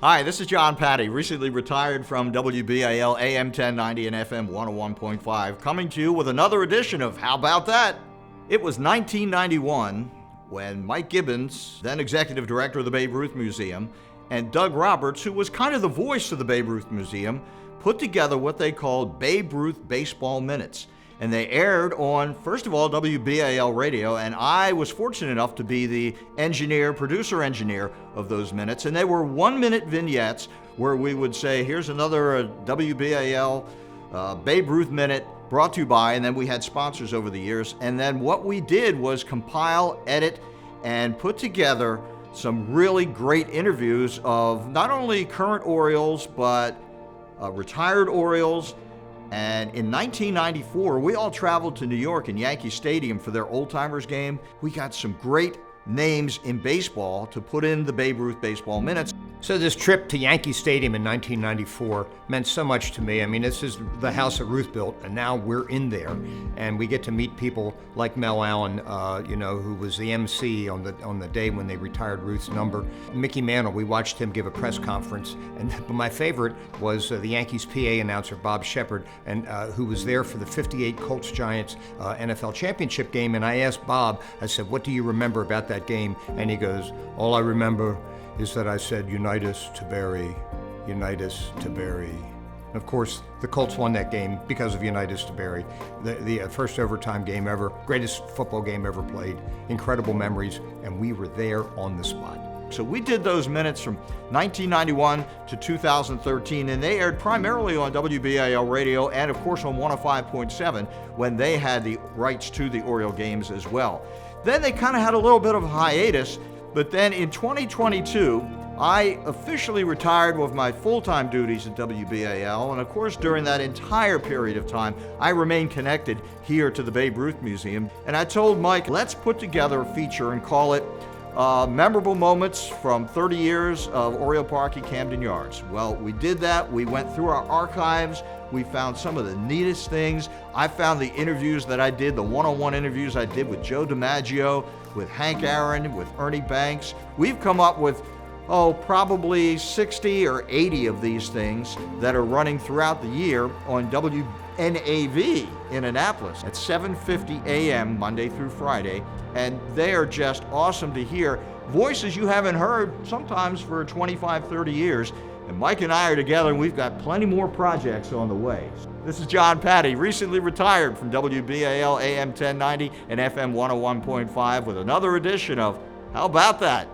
Hi, this is John Patti, recently retired from WBAL AM 1090 and FM 101.5, coming to you with another edition of How About That? It was 1991 when Mike Gibbons, then executive director of the Babe Ruth Museum, and Doug Roberts, who was kind of the voice of the Babe Ruth Museum, put together what they called Babe Ruth Baseball Minutes. And they aired on, first of all, WBAL radio, and I was fortunate enough to be the producer engineer of those minutes. And they were 1-minute vignettes where we would say, here's another WBAL Babe Ruth minute brought to you by, and then we had sponsors over the years. And then what we did was compile, edit, and put together some really great interviews of not only current Orioles, but retired Orioles. And in 1994, we all traveled to New York and Yankee Stadium for their old-timers game. We got some great names in baseball to put in the Babe Ruth Baseball Minutes. So this trip to Yankee Stadium in 1994 meant so much to me. I mean, this is the house that Ruth built, and now we're in there, and we get to meet people like Mel Allen, who was the MC on the day when they retired Ruth's number. Mickey Mantle, we watched him give a press conference, but my favorite was the Yankees PA announcer Bob Shepard, and who was there for the '58 Colts-Giants NFL championship game. And I asked Bob, I said, "What do you remember about that game?" And he goes, "All I remember is that I said, Unitas to Barry, Unitas to Barry." And of course, the Colts won that game because of Unitas to Barry. The first overtime game ever, greatest football game ever played, incredible memories, and we were there on the spot. So we did those minutes from 1991 to 2013, and they aired primarily on WBAL radio and, of course, on 105.7 when they had the rights to the Oriole games as well. Then they kind of had a little bit of a hiatus, but then in 2022, I officially retired with my full-time duties at WBAL, and of course during that entire period of time, I remained connected here to the Babe Ruth Museum. And I told Mike, let's put together a feature and call it Memorable Moments from 30 Years of Oriole Park at Camden Yards. Well, we did that. We went through our archives. We found some of the neatest things. I found the interviews that I did, the one-on-one interviews I did with Joe DiMaggio, with Hank Aaron, with Ernie Banks. We've come up with, probably 60 or 80 of these things that are running throughout the year on WNAV in Annapolis at 7:50 a.m. Monday through Friday. And they are just awesome to hear. Voices you haven't heard sometimes for 25, 30 years. And Mike and I are together, and we've got plenty more projects on the way. This is John Patti, recently retired from WBAL AM 1090 and FM 101.5 with another edition of How About That?